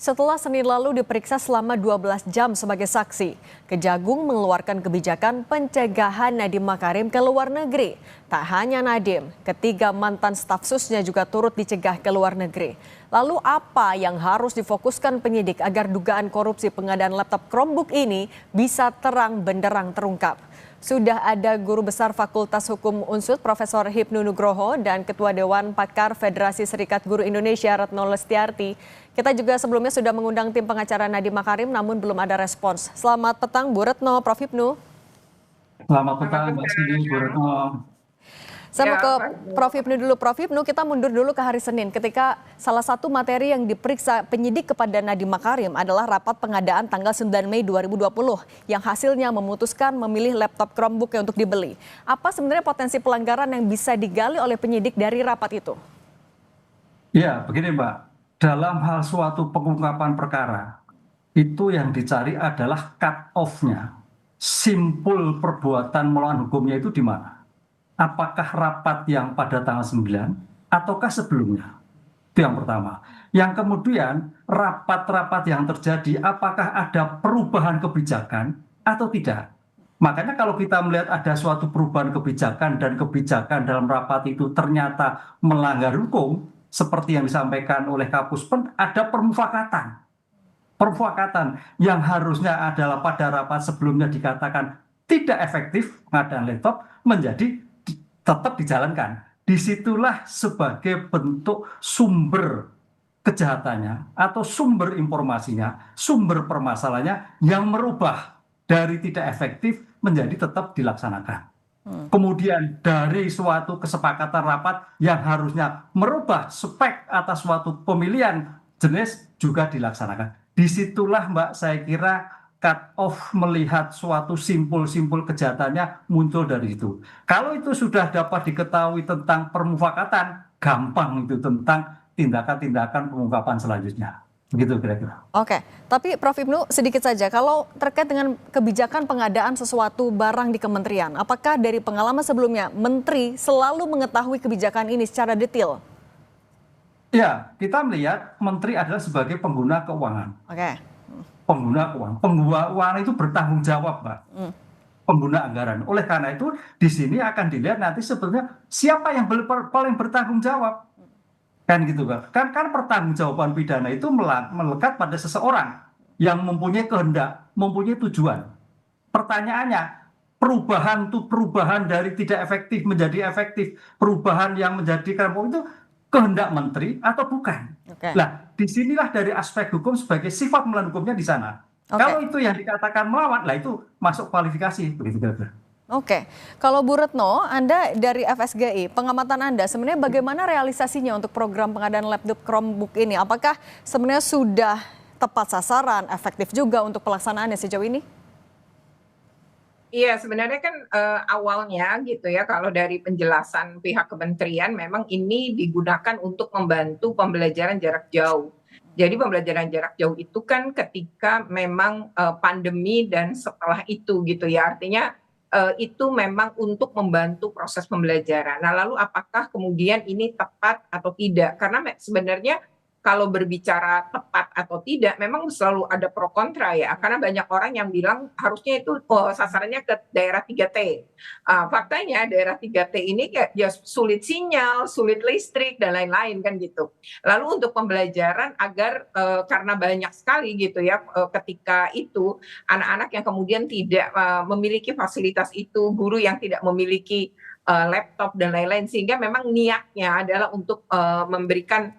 Setelah Senin lalu diperiksa selama 12 jam sebagai saksi, Kejagung mengeluarkan kebijakan pencegahan Nadiem Makarim ke luar negeri. Tak hanya Nadiem, ketiga mantan staf susnya juga turut dicegah ke luar negeri. Lalu apa yang harus difokuskan penyidik agar dugaan korupsi pengadaan laptop Chromebook ini bisa terang benderang terungkap? Sudah ada Guru Besar Fakultas Hukum Unsud Profesor Hipnu Nugroho dan Ketua Dewan Pakar Federasi Serikat Guru Indonesia Retno Lestiarti. Kita juga sebelumnya sudah mengundang tim pengacara Nadiem Makarim namun belum ada respons. Selamat petang Bu Retno, Prof Hipnu. Selamat petang, Mbak Sidi, Bu Retno. Saya mau ke Prof Hipnu dulu. Prof Hipnu, kita mundur dulu ke hari Senin ketika salah satu materi yang diperiksa penyidik kepada Nadiem Makarim adalah rapat pengadaan tanggal 9 Mei 2020 yang hasilnya memutuskan memilih laptop Chromebook untuk dibeli. Apa sebenarnya potensi pelanggaran yang bisa digali oleh penyidik dari rapat itu? Ya, begini Mbak, dalam hal suatu pengungkapan perkara, itu yang dicari adalah cut off-nya. Simpul perbuatan melawan hukumnya itu di mana? Apakah rapat yang pada tanggal 9 ataukah sebelumnya? Itu yang pertama. Yang kemudian rapat-rapat yang terjadi apakah ada perubahan kebijakan atau tidak? Makanya kalau kita melihat ada suatu perubahan kebijakan dan kebijakan dalam rapat itu ternyata melanggar hukum seperti yang disampaikan oleh Kapuspen, ada permufakatan. Permufakatan yang harusnya adalah pada rapat sebelumnya dikatakan tidak efektif pengadaan laptop menjadi tetap dijalankan. Disitulah sebagai bentuk sumber kejahatannya atau sumber informasinya, sumber permasalahannya yang merubah dari tidak efektif menjadi tetap dilaksanakan. Kemudian dari suatu kesepakatan rapat yang harusnya merubah spek atas suatu pemilihan jenis juga dilaksanakan. Disitulah Mbak saya kira cut off melihat suatu simpul-simpul kejahatannya muncul dari itu. Kalau itu sudah dapat diketahui tentang permufakatan, gampang itu tentang tindakan-tindakan pengungkapan selanjutnya. Begitu kira-kira. Oke, tapi Prof Hipnu sedikit saja, kalau terkait dengan kebijakan pengadaan sesuatu barang di kementerian, apakah dari pengalaman sebelumnya Menteri selalu mengetahui kebijakan ini secara detail? Ya, kita melihat Menteri adalah sebagai pengguna keuangan. Oke. Pengguna keuangan. Pengguna keuangan itu bertanggung jawab, Mbak. Pengguna anggaran. Oleh karena itu, di sini akan dilihat nanti sebetulnya siapa yang paling bertanggung jawab. Kan gitu kan pertanggungjawaban pidana itu melekat pada seseorang yang mempunyai kehendak, mempunyai tujuan. Pertanyaannya, perubahan dari tidak efektif menjadi efektif, perubahan yang menjadikan itu kehendak menteri atau bukan. Oke. Nah, disinilah dari aspek hukum sebagai sifat melawan hukumnya di sana. Kalau itu yang dikatakan melawan, lah itu masuk kualifikasi begitu kira-kira. Oke, kalau Bu Retno, Anda dari FSGI, pengamatan Anda sebenarnya bagaimana realisasinya untuk program pengadaan laptop Chromebook ini? Apakah sebenarnya sudah tepat sasaran, efektif juga untuk pelaksanaannya sejauh ini? Iya, sebenarnya kan awalnya gitu ya, kalau dari penjelasan pihak kementerian memang ini digunakan untuk membantu pembelajaran jarak jauh. Jadi pembelajaran jarak jauh itu kan ketika memang pandemi dan setelah itu gitu ya, artinya itu memang untuk membantu proses pembelajaran. Nah, lalu apakah kemudian ini tepat atau tidak? Karena sebenarnya kalau berbicara tepat atau tidak, memang selalu ada pro kontra ya. Karena banyak orang yang bilang harusnya itu sasarannya ke daerah 3T. Faktanya daerah 3T ini kayak ya sulit sinyal, sulit listrik, dan lain-lain kan gitu. Lalu untuk pembelajaran agar karena banyak sekali gitu ya ketika itu anak-anak yang kemudian tidak memiliki fasilitas itu, guru yang tidak memiliki laptop dan lain-lain, sehingga memang niatnya adalah untuk memberikan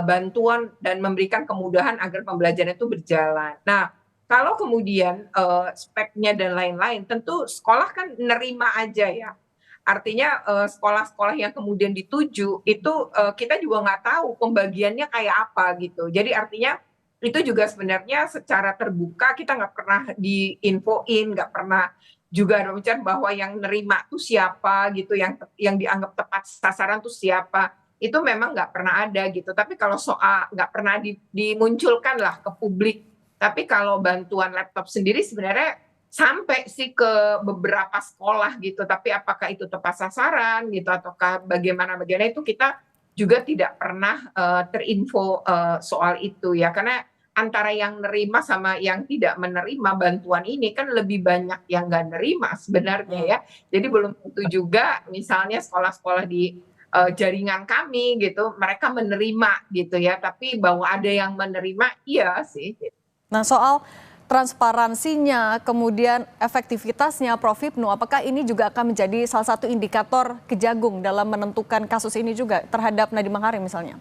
bantuan dan memberikan kemudahan agar pembelajaran itu berjalan. Nah, kalau kemudian speknya dan lain-lain, tentu sekolah kan nerima aja ya. Artinya sekolah-sekolah yang kemudian dituju itu kita juga nggak tahu pembagiannya kayak apa gitu. Jadi artinya itu juga sebenarnya secara terbuka kita nggak pernah diinfoin, nggak pernah juga ada bicara bahwa yang nerima tuh siapa gitu, yang dianggap tepat sasaran tuh siapa. Itu memang nggak pernah ada gitu. Tapi kalau soal nggak pernah dimunculkan lah ke publik. Tapi kalau bantuan laptop sendiri sebenarnya sampai sih ke beberapa sekolah gitu. Tapi apakah itu tepat sasaran gitu ataukah bagaimana itu kita juga tidak pernah terinfo soal itu ya. Karena antara yang nerima sama yang tidak menerima bantuan ini kan lebih banyak yang nggak nerima sebenarnya ya. Jadi belum tentu juga misalnya sekolah-sekolah di jaringan kami gitu, mereka menerima gitu ya. Tapi bahwa ada yang menerima, iya sih. Nah, soal transparansinya, kemudian efektivitasnya, Prof. Hipnu, apakah ini juga akan menjadi salah satu indikator Kejagung dalam menentukan kasus ini juga terhadap Nadiem Makarim misalnya?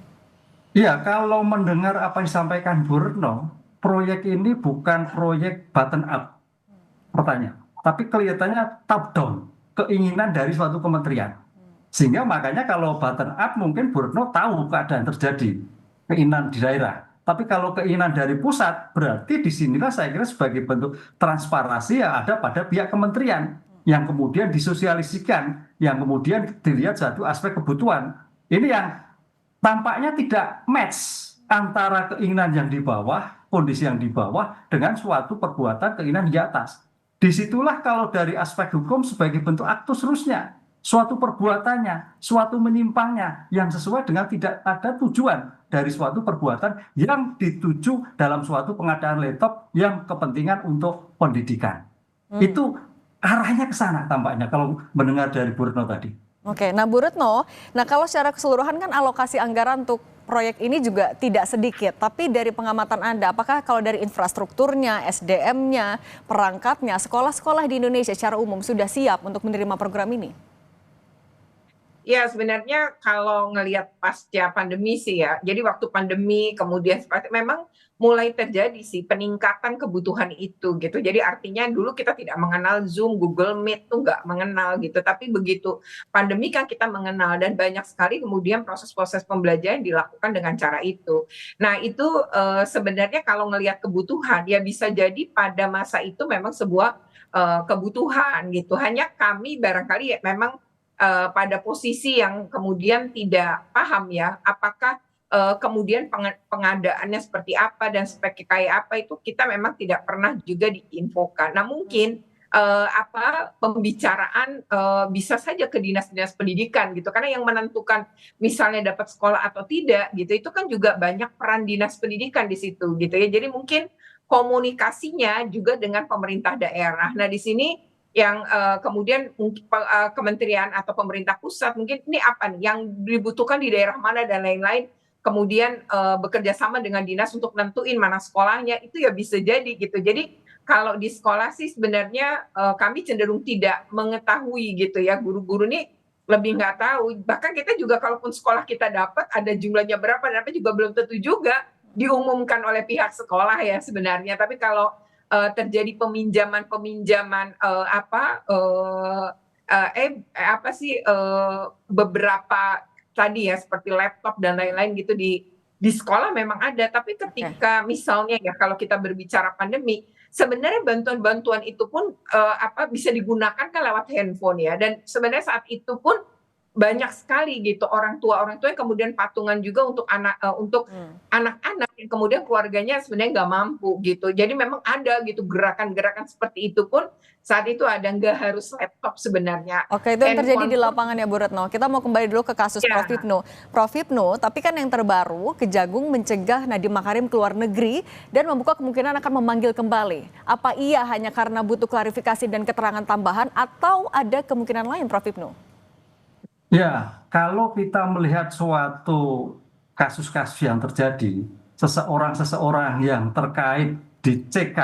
Iya, kalau mendengar apa yang disampaikan Bu Retno, proyek ini bukan proyek button up, pertanyaan, tapi kelihatannya top down, keinginan dari suatu kementerian. Sehingga makanya kalau button up mungkin Bu Retno tahu keadaan terjadi, keinginan di daerah. Tapi kalau keinginan dari pusat, berarti disinilah saya kira sebagai bentuk transparansi yang ada pada pihak kementerian, yang kemudian disosialisikan, yang kemudian dilihat satu aspek kebutuhan. Ini yang tampaknya tidak match antara keinginan yang di bawah, kondisi yang di bawah, dengan suatu perbuatan keinginan di atas. Disitulah kalau dari aspek hukum sebagai bentuk aktus rusnya, suatu perbuatannya, suatu menyimpangnya yang sesuai dengan tidak ada tujuan dari suatu perbuatan yang dituju dalam suatu pengadaan laptop yang kepentingan untuk pendidikan. Itu arahnya ke sana tampaknya kalau mendengar dari Bu Retno tadi. Oke, nah Bu Retno, nah kalau secara keseluruhan kan alokasi anggaran untuk proyek ini juga tidak sedikit. Tapi dari pengamatan Anda, apakah kalau dari infrastrukturnya, SDM-nya, perangkatnya, sekolah-sekolah di Indonesia secara umum sudah siap untuk menerima program ini? Ya sebenarnya kalau ngelihat pasca pandemi sih ya, jadi waktu pandemi kemudian memang mulai terjadi sih peningkatan kebutuhan itu gitu. Jadi artinya dulu kita tidak mengenal Zoom, Google Meet tuh nggak mengenal gitu. Tapi begitu pandemi kan kita mengenal dan banyak sekali kemudian proses-proses pembelajaran dilakukan dengan cara itu. Nah itu sebenarnya kalau ngelihat kebutuhan ya bisa jadi pada masa itu memang sebuah kebutuhan gitu. Hanya kami barangkali ya memang pada posisi yang kemudian tidak paham ya, apakah kemudian pengadaannya seperti apa dan speknya kayak apa itu kita memang tidak pernah juga diinfokan. Nah mungkin pembicaraan bisa saja ke dinas-dinas pendidikan gitu, karena yang menentukan misalnya dapat sekolah atau tidak gitu, itu kan juga banyak peran dinas pendidikan di situ gitu ya. Jadi mungkin komunikasinya juga dengan pemerintah daerah. Nah di sini yang kemudian kementerian atau pemerintah pusat mungkin ini apa nih yang dibutuhkan di daerah mana dan lain-lain, kemudian bekerja sama dengan dinas untuk nentuin mana sekolahnya, itu ya bisa jadi gitu. Jadi kalau di sekolah sih sebenarnya kami cenderung tidak mengetahui gitu ya, guru-guru ini lebih nggak tahu. Bahkan kita juga kalaupun sekolah kita dapat ada jumlahnya berapa dan apa juga belum tentu juga diumumkan oleh pihak sekolah ya sebenarnya. Tapi kalau terjadi peminjaman beberapa tadi ya seperti laptop dan lain-lain gitu di sekolah memang ada. Tapi ketika misalnya ya kalau kita berbicara pandemi, sebenarnya bantuan-bantuan itu pun bisa digunakan kan lewat handphone ya. Dan sebenarnya saat itu pun banyak sekali gitu orang tua yang kemudian patungan juga untuk anak-anak yang kemudian keluarganya sebenarnya nggak mampu gitu. Jadi memang ada gitu gerakan-gerakan seperti itu pun saat itu ada, nggak harus laptop sebenarnya. Oke, itu yang terjadi di lapangan ya Bu Retno. Kita mau kembali dulu ke kasus Ya. Prof. Hipnu. Prof. Hipnu, tapi kan yang terbaru Kejagung mencegah Nadiem Makarim keluar negeri dan membuka kemungkinan akan memanggil kembali. Apa iya hanya karena butuh klarifikasi dan keterangan tambahan atau ada kemungkinan lain Prof. Hipnu? Ya, kalau kita melihat suatu kasus-kasus yang terjadi, seseorang yang terkait di CK,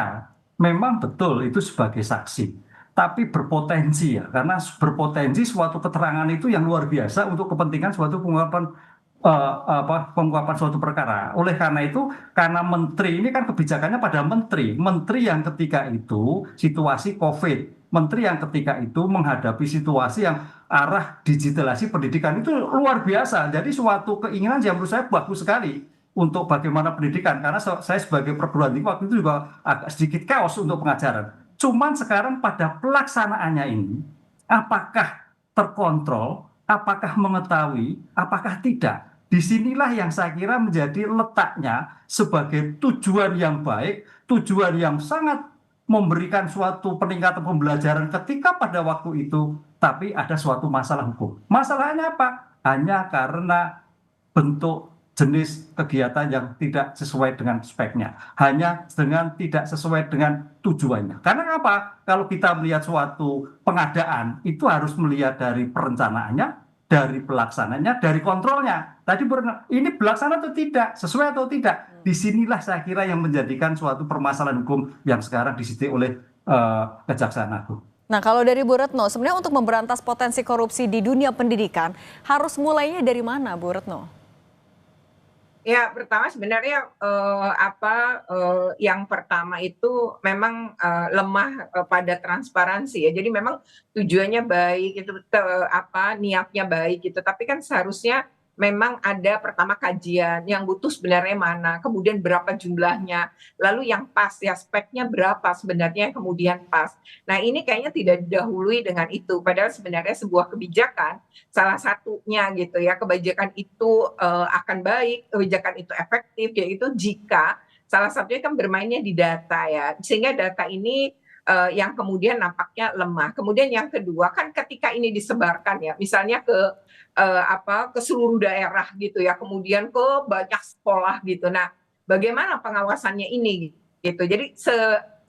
memang betul itu sebagai saksi. Tapi berpotensi ya, karena berpotensi suatu keterangan itu yang luar biasa untuk kepentingan suatu pengungkapan suatu perkara. Oleh karena itu, karena menteri ini kan kebijakannya pada menteri yang ketika itu situasi COVID, menteri yang ketika itu menghadapi situasi yang arah digitalisasi pendidikan itu luar biasa. Jadi suatu keinginan yang menurut saya bagus sekali untuk bagaimana pendidikan. Karena saya sebagai perguruan tinggi waktu itu juga agak sedikit chaos untuk pengajaran. Cuman sekarang pada pelaksanaannya ini, apakah terkontrol, apakah mengetahui, apakah tidak. Disinilah yang saya kira menjadi letaknya sebagai tujuan yang baik, tujuan yang sangat memberikan suatu peningkatan pembelajaran ketika pada waktu itu, tapi ada suatu masalah hukum. Masalahnya apa? Hanya karena bentuk jenis kegiatan yang tidak sesuai dengan speknya, hanya dengan tidak sesuai dengan tujuannya. Karena apa? Kalau kita melihat suatu pengadaan, itu harus melihat dari perencanaannya, dari pelaksananya, dari kontrolnya. Tadi ini pelaksana atau tidak, sesuai atau tidak. Disinilah saya kira yang menjadikan suatu permasalahan hukum yang sekarang disidik oleh Kejaksaan Agung. Nah, kalau dari Bu Retno, sebenarnya untuk memberantas potensi korupsi di dunia pendidikan, harus mulainya dari mana, Bu Retno? Ya, pertama sebenarnya yang pertama itu memang lemah pada transparansi ya. Jadi memang tujuannya baik itu niatnya baik gitu. Tapi kan seharusnya memang ada pertama kajian yang butuh sebenarnya mana, kemudian berapa jumlahnya, lalu yang pas ya speknya berapa sebenarnya yang kemudian pas. Nah, ini kayaknya tidak didahului dengan itu. Padahal sebenarnya sebuah kebijakan salah satunya gitu ya, kebijakan itu akan baik, kebijakan itu efektif, yaitu jika salah satunya kan bermainnya di data ya, sehingga data ini yang kemudian nampaknya lemah. Kemudian yang kedua kan ketika ini disebarkan ya, misalnya ke seluruh daerah gitu ya, kemudian ke banyak sekolah gitu. Nah, bagaimana pengawasannya ini gitu. Jadi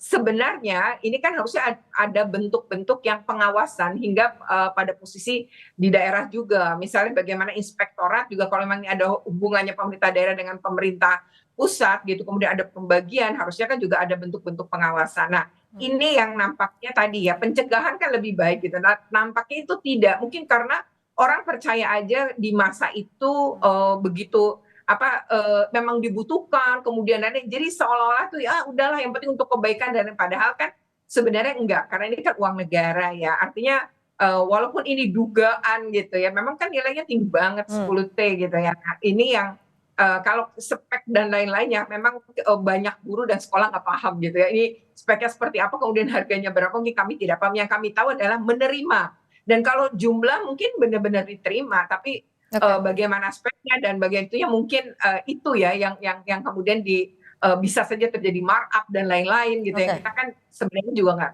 sebenarnya ini kan harusnya ada bentuk-bentuk yang pengawasan hingga pada posisi di daerah juga. Misalnya bagaimana inspektorat juga kalau memang ada hubungannya pemerintah daerah dengan pemerintah pusat gitu, kemudian ada pembagian, harusnya kan juga ada bentuk-bentuk pengawasan. Nah, ini yang nampaknya tadi ya, pencegahan kan lebih baik gitu. Nah, nampaknya itu tidak, mungkin karena orang percaya aja di masa itu begitu memang dibutuhkan, kemudian jadi seolah-olah tuh ya udahlah yang penting untuk kebaikan, dan padahal kan sebenarnya enggak, karena ini kan uang negara ya. Artinya walaupun ini dugaan gitu ya, memang kan nilainya tinggi banget 10T gitu ya. Nah, ini yang kalau spek dan lain-lainnya memang banyak guru dan sekolah nggak paham gitu ya. Ini speknya seperti apa, kemudian harganya berapa, mungkin kami tidak paham. Yang kami tahu adalah menerima. Dan kalau jumlah mungkin benar-benar diterima, tapi bagaimana speknya dan bagian itunya mungkin itu ya yang kemudian bisa saja terjadi markup dan lain-lain gitu ya. Kita kan sebenarnya juga nggak.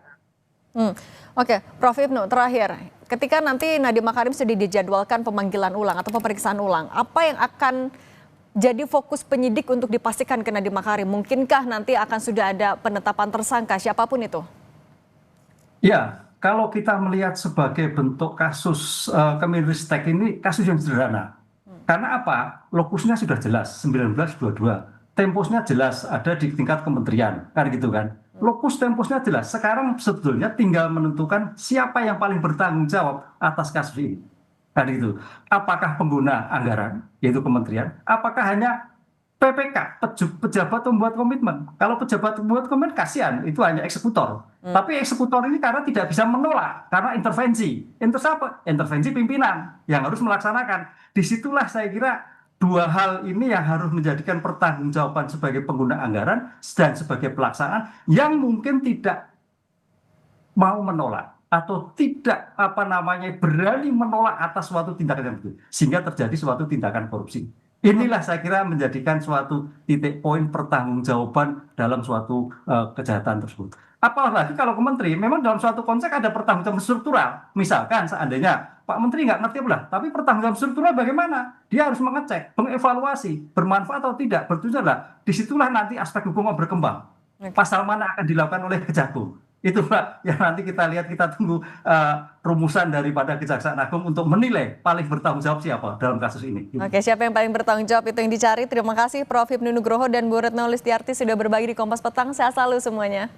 Oke, Prof. Ibnu, terakhir, ketika nanti Nadiem Makarim sudah dijadwalkan pemanggilan ulang atau pemeriksaan ulang, apa yang akan jadi fokus penyidik untuk dipastikan ke Nadiem Makarim? Mungkinkah nanti akan sudah ada penetapan tersangka siapapun itu? Ya, kalau kita melihat sebagai bentuk kasus Kemenristek ini kasus yang sederhana. Karena apa? Lokusnya sudah jelas, 1922. Temposnya jelas, ada di tingkat kementerian, kan gitu kan. Lokus temposnya jelas. Sekarang sebetulnya tinggal menentukan siapa yang paling bertanggung jawab atas kasus ini. Kan itu. Apakah pengguna anggaran, yaitu kementerian, apakah hanya PPK, pejabat pembuat komitmen. Kalau pejabat pembuat komitmen kasihan, itu hanya eksekutor. Tapi eksekutor ini karena tidak bisa menolak, karena intervensi. Intervensi pimpinan yang harus melaksanakan. Disitulah saya kira dua hal ini yang harus menjadikan pertanggungjawaban sebagai pengguna anggaran dan sebagai pelaksanaan yang mungkin tidak mau menolak atau tidak berani menolak atas suatu tindakan yang begitu, sehingga terjadi suatu tindakan korupsi. Inilah saya kira menjadikan suatu titik poin pertanggungjawaban dalam suatu kejahatan tersebut. Apalagi kalau ke menteri, memang dalam suatu konteks ada pertanggungjawaban struktural. Misalkan seandainya Pak Menteri nggak ngerti lah, tapi pertanggungjawaban struktural bagaimana? Dia harus mengecek, mengevaluasi, bermanfaat atau tidak, bertujuan lah. Disitulah nanti aspek hukum berkembang. Pasal mana akan dilakukan oleh Kejagung? Itu Pak yang nanti kita lihat, kita tunggu rumusan daripada Kejaksaan Agung untuk menilai paling bertanggung jawab siapa dalam kasus ini. Oke, siapa yang paling bertanggung jawab itu yang dicari. Terima kasih Prof. Ibnu Nugroho dan Bu Retno Listiarti sudah berbagi di Kompas Petang. Sehat selalu semuanya.